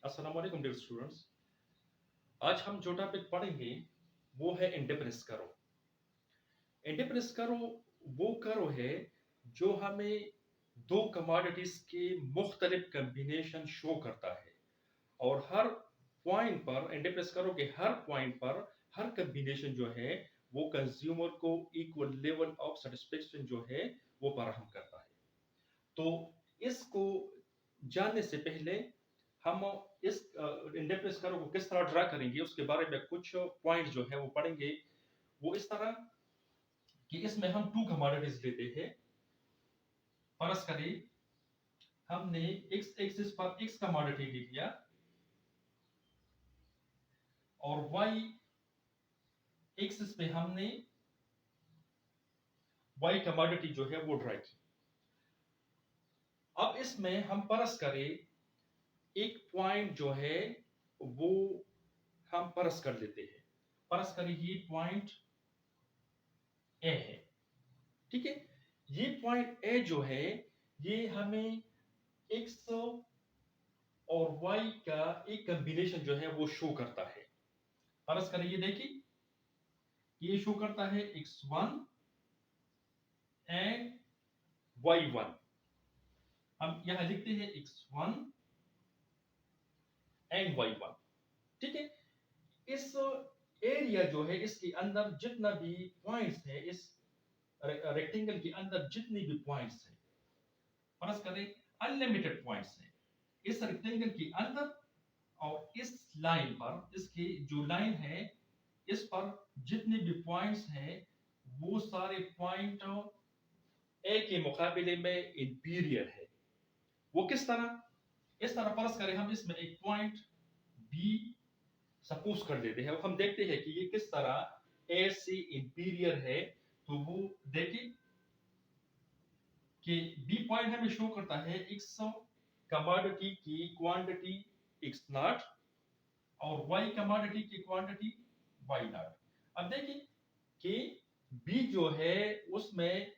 अस्सलाम वालेकुम dear students. आज हम जो टॉपिक पढ़ेंगे वो है इंडिपेंडेंस करो। इंडिपेंडेंस करो वो करो है जो हमें दो कमोडिटीज के मुख्तलिफ कम्बिनेशन शो करता है और हर पॉइंट पर इंडिपेंडेंस करो के हर पॉइंट पर हर कम्बिनेशन जो है वो कंज्यूमर को इक्वल लेवल ऑफ सेटिस्फेक्शन जो है वो फराहम करता है। तो इसको जानने से पहले हम इस इंडेक्स कर्व को किस तरह ड्रा करेंगे उसके बारे में कुछ पॉइंट जो है वो पढ़ेंगे। वो इस तरह कि इसमें हम टू कमोडिटीज लेते हैं। फर्ज करें हमने एक्स एक्सिस पर एक्स कमोडिटी ले लिया और वाई एक्सिस पे हमने वाई कमोडिटी जो है वो ड्रा की। अब इसमें हम परस करें एक पॉइंट जो है वो हम परस कर लेते हैं। परस करें ये पॉइंट ए है, ठीक है। ये पॉइंट ए जो है ये हमें एक्स और वाई का एक कॉम्बिनेशन जो है वो शो करता है। फर्ज करें ये देखिए ये शो करता है x1 एंड y1। हम यहां लिखते हैं x1 एंड y1, ठीक है। इस एरिया जो है इसके अंदर जितना भी पॉइंट्स है, इस रेक्टेंगल के अंदर जितनी भी पॉइंट्स है, फर्ज करें अनलिमिटेड पॉइंट्स है इस रेक्टेंगल के अंदर। और इस लाइन पर, इसकी जो लाइन है इस पर जितने भी पॉइंट्स हैं वो सारे पॉइंट ए के मुकाबले में इंपीरियर है। वो किस तरह? इस तरह फर्ज करें हम इसमें एक पॉइंट बी सपोज कर लेते हैं। हम देखते हैं कि ये किस तरह ए से इंपीरियर है। तो वो देखिए कि बी पॉइंट हमें शो करता है एक्स कमोडिटी की क्वांटिटी एक्स नॉट और वाई कमोडिटी की क्वांटिटी वाई नॉट। अब देखिए कि बी जो है उसमें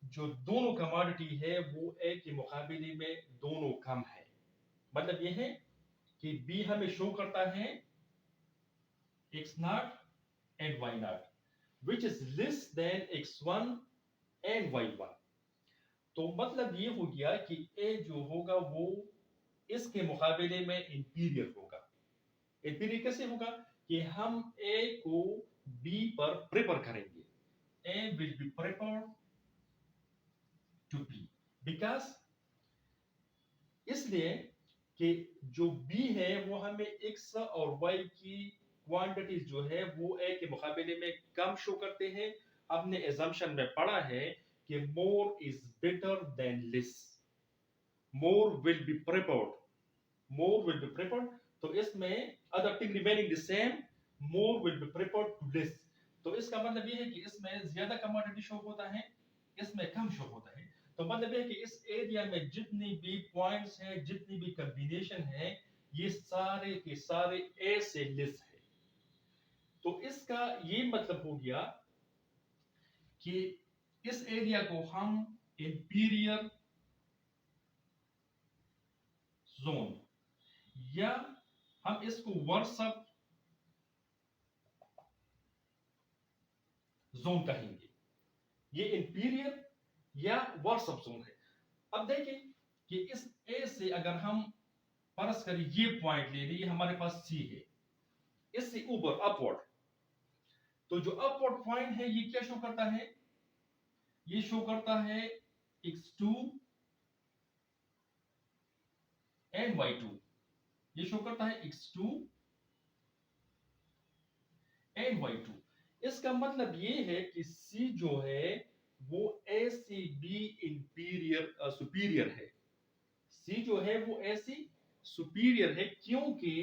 जो दोनों कमोडिटी है वो ए के मुकाबले में दोनों कम है। मतलब ये है कि बी हमें शो करता है x naught and y naught which is less than x1 and y1। तो मतलब ये हो गया कि ए जो होगा वो इसके मुकाबले में इंपीरियर होगा। इंपीरियर कैसे होगा कि हम ए को बी पर प्रेफर करेंगे। A will be prefer to B because, इसलिए कि जो बी है वो हमें एक्स और वाई की क्वांटिटीज जो है वो ए के मुकाबले में कम शो करते हैं। हमने एजम्पशन में पढ़ा है कि more is better than less, more will be preferred, more will be preferred. तो इसमें other thing remaining the same, more will be preferred to less. तो इसका मतलब ये है कि इसमें ज्यादा कमोडिटी शो होता है, इसमें कम शो होता है। तो मतलब ये है कि इस एरिया में जितनी भी पॉइंट्स हैं, जितनी भी कॉम्बिनेशन है, ये सारे के सारे ए से लेस है। तो इसका ये मतलब हो गया कि इस एरिया को हम इंपीरियर जोन या हम इसको वर्सअप जोन कहेंगे। ये इंपीरियर या वर्सअप जोन है। अब देखिए कि इस ए से अगर हम फर्ज करें ये पॉइंट ले लिए, हमारे पास सी है, इससे ऊपर अपवर्ड। तो जो अपवर्ड पॉइंट है ये क्या शो करता है? ये शो करता है x2 एंड y2। ये शो करता है x2 एंड y2। इसका मतलब ये है कि c जो है वो a से b इंपीरियर सुपीरियर है। c जो है वो a से सुपीरियर है क्योंकि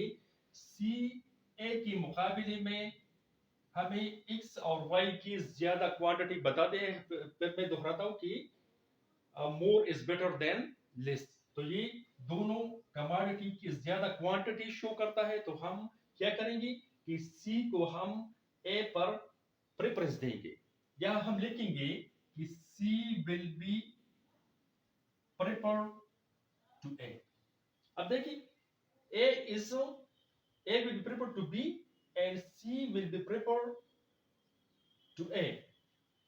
c a के मुकाबले में हमें x और y की ज्यादा क्वांटिटी बताते हैं। फिर मैं दोहराता हूं कि more is better than less. तो ये दोनों कमोडिटी की ज्यादा क्वांटिटी शो करता है। तो हम क्या करेंगे कि सी को हम ए पर प्रेफरेंस देंगे या हम लिखेंगे कि सी विल बी प्रेफर टू ए। अब देखिए A is A will be preferred to B and C will be preferred to A।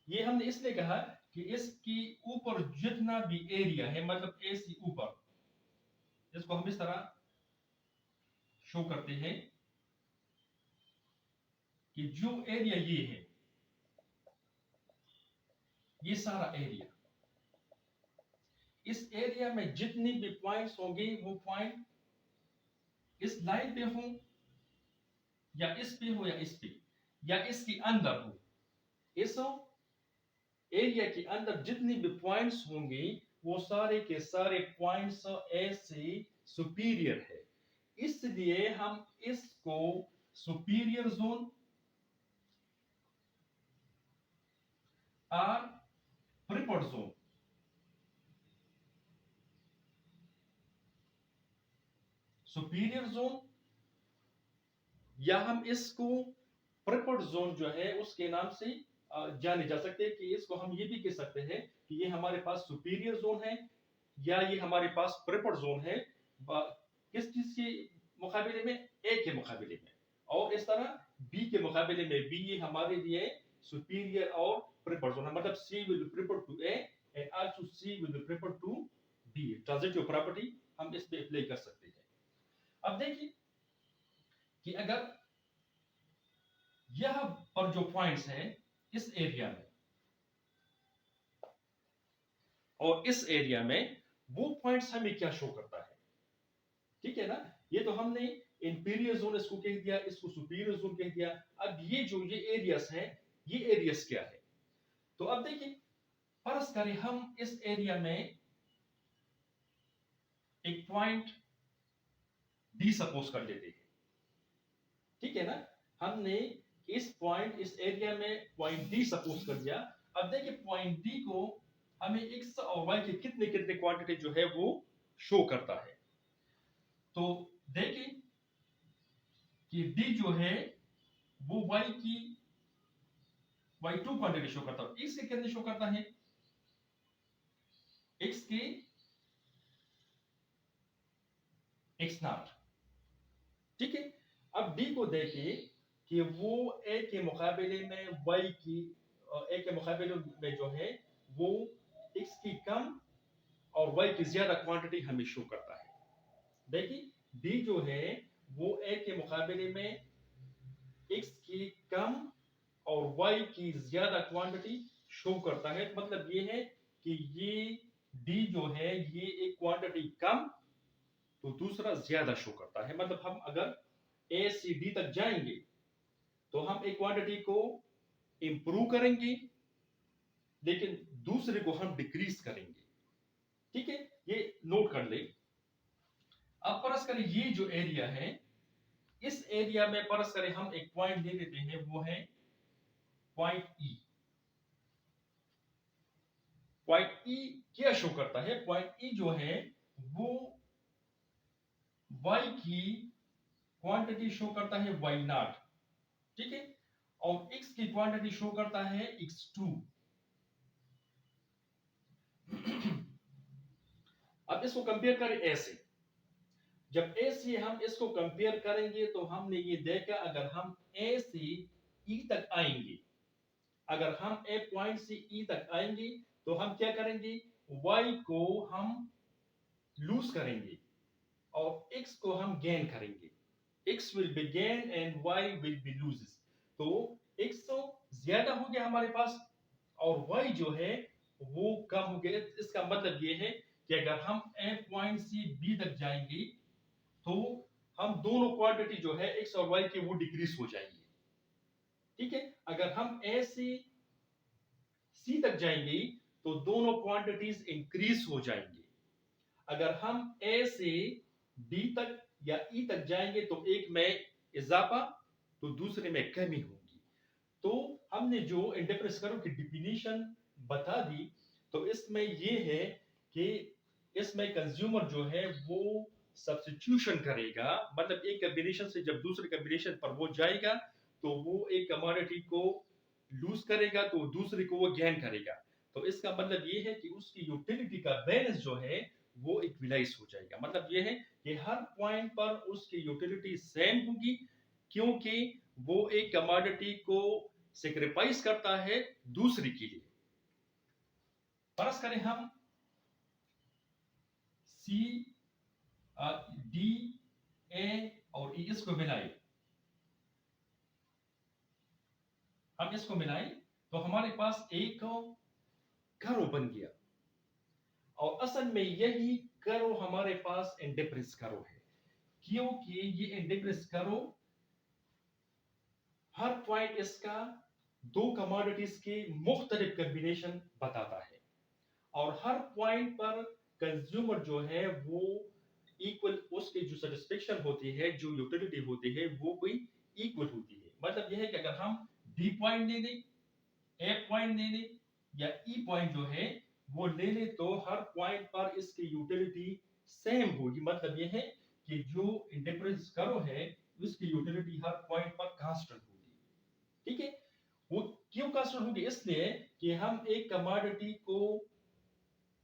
ये हमने इसलिए कहा कि इसकी ऊपर जितना भी एरिया है, मतलब ए से ऊपर, इसको हम इस तरह शो करते हैं कि जो एरिया ये है, ये सारा एरिया, इस एरिया में जितने भी पॉइंट्स होंगे वो पॉइंट इस लाइन पे हो या इस पे हो या इस पे या इसके अंदर हो, इस एरिया के अंदर जितने भी पॉइंट्स होंगे वो सारे के सारे पॉइंट्स ए से सुपीरियर है, इसलिए हम इसको सुपीरियर जोन और प्रिफर्ड जोन, सुपीरियर जोन, या हम इसको प्रिफर्ड जोन जो है उसके नाम से जाने जा सकते हैं कि इसको हम ये भी कह सकते हैं कि ये हमारे पास सुपीरियर जोन है या ये हमारे पास प्रिफर्ड जोन है, किस चीज के मुकाबले में, ए के मुकाबले में, और इस तरह बी के मुकाबले में भी ये हमारे लिए सुपीरियर और प्रिफर्ड जोन है, मतलब C will be preferred to A and also C will be preferred to B. Transitive property हम इस पे अप्लाई कर सकते हैं। अब देखिए कि अगर यह पर जो पॉइंट्स हैं इस एरिया में और इस एरिया में, वो पॉइंट्स हमें क्या शो करता है, ठीक है ना। ये तो हमने इंफीरियर जोन इसको कह दिया, इसको सुपीरियर जोन कह दिया। अब ये जो ये एरियास हैं, ये एरियास क्या है, तो अब देखिए फर्ज करें हम इस एरिया में एक पॉइंट डी सपोज कर लेते हैं, ठीक है ना। हमने इस पॉइंट, इस एरिया में पॉइंट डी सपोज कर दिया। अब देखिए पॉइंट डी को हमें एक्स और वाई के कितने कितने क्वांटिटी जो है वो शो करता है, तो देखिए कि डी जो है वो वाई की y2 क्वांटिटी शो करता है, x के कितने शो करता है, x के x नॉट, ठीक है। अब डी को देखिए कि वो a के मुकाबले में y की, a के मुकाबले में जो है वो x की कम और y की ज्यादा क्वांटिटी हमें शो करता है। देखिए डी जो है वो a के मुकाबले में x की कम और y की ज्यादा क्वांटिटी शो करता है, मतलब ये है कि ये d जो है ये एक क्वांटिटी कम तो दूसरा ज्यादा शो करता है। मतलब हम अगर a से d तक जाएंगे तो हम एक क्वांटिटी को इंप्रूव करेंगे लेकिन दूसरे को हम डिक्रीज करेंगे, ठीक है, ये नोट कर ले। अब परस करें ये जो एरिया है, इस एरिया में परस करें हम एक पॉइंट ले लेते हैं, वो है पॉइंट ई। पॉइंट ई क्या शो करता है, पॉइंट ई जो है वो y की क्वांटिटी शो करता है y नॉट, ठीक है, और x की क्वांटिटी शो करता है x2। अब इसको कंपेयर करें a से, जब a से हम इसको कंपेयर करेंगे तो हमने ये देखा अगर हम a से e तक आएंगे, अगर हम a पॉइंट से e तक आएंगे तो हम क्या करेंगे, y को हम लूज करेंगे और x को हम गेन करेंगे। x will be gain and y will be loses, तो x तो ज्यादा हो गया हमारे पास और y जो है वो कम हो गया। इसका मतलब ये है कि अगर हम a पॉइंट से b तक जाएंगे तो हम दोनों क्वांटिटी जो है x और y की वो डिक्रीज हो जाएंगे, ठीक है। अगर हम a से c तक जाएंगे तो दोनों क्वांटिटीज इंक्रीज हो जाएंगे। अगर हम a से d तक या e तक जाएंगे तो एक में इजाफा तो दूसरे में कमी होगी। तो हमने जो इंडिफरेंस करो की डिफिनीशन बता दी, तो इसमें ये है कि इसमें कंज्यूमर जो है वो सब्स्टिट्यूशन करेगा, मतलब एक कॉम्बिनेशन से जब दूसरे कॉम्बिनेशन पर वो जाएगा तो वो एक कमोडिटी को लूज करेगा तो दूसरे को वो गेन करेगा। तो इसका मतलब ये है कि उसकी यूटिलिटी का बैलेंस जो है वो इक्विलाइज हो जाएगा। मतलब ये है कि हर पॉइंट पर उसकी यूटिलिटी सेम होगी, क्योंकि वो एक कमोडिटी को सेक्रीफाइस करता है दूसरी के लिए। फर्ज करें हम सी, डी, ए और ई इसको मिलाएं, हम इसको मिलाएं तो हमारे पास एक करो बन गया। और असल में यही करो हमारे पास इंडिफरेंस करो है, क्योंकि ये इंडिफरेंस करो हर पॉइंट इसका दो कमोडिटीज के मुख्तलिफ कॉम्बिनेशन बताता है, और हर पॉइंट पर कंज्यूमर जो है वो इक्वल, उसकी जो सेटिस्फेक्शन होती है, जो यूटिलिटी होती है, वो भी इक्वल होती है। मतलब यह है कि अगर हम डी पॉइंट ले लें, ए पॉइंट ले लें, या ई पॉइंट जो है वो ले लें, तो हर पॉइंट पर इसकी यूटिलिटी सेम होगी। मतलब यह है कि जो इंडिफरेंस करो है उसकी यूटिलिटी हर पॉइंट पर कांस्टेंट होगी। ठीक है, वो क्यों कांस्टेंट होगी? इसलिए कि हम एक कमोडिटी को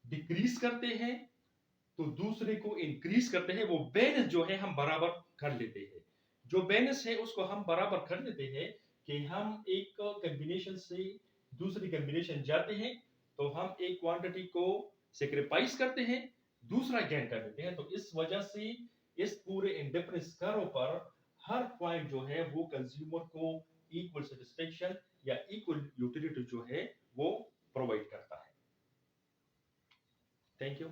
डिक्रीज करते हैं तो दूसरे को इंक्रीज करते हैं, वो बैलेंस जो है हम बराबर कर लेते हैं। जो बैलेंस है उसको हम बराबर कर लेते हैं कि हम एक कॉम्बिनेशन से दूसरी कॉम्बिनेशन जाते हैं तो हम एक क्वांटिटी को सेक्रीफाइस करते हैं, दूसरा गेन कर लेते हैं। तो इस वजह से इस पूरे इंडिफरेंस कर्व पर हर पॉइंट जो है वो कंज्यूमर को इक्वल सेटिस्फेक्शन या इक्वल यूटिलिटी जो है वो प्रोवाइड करता है। Thank you.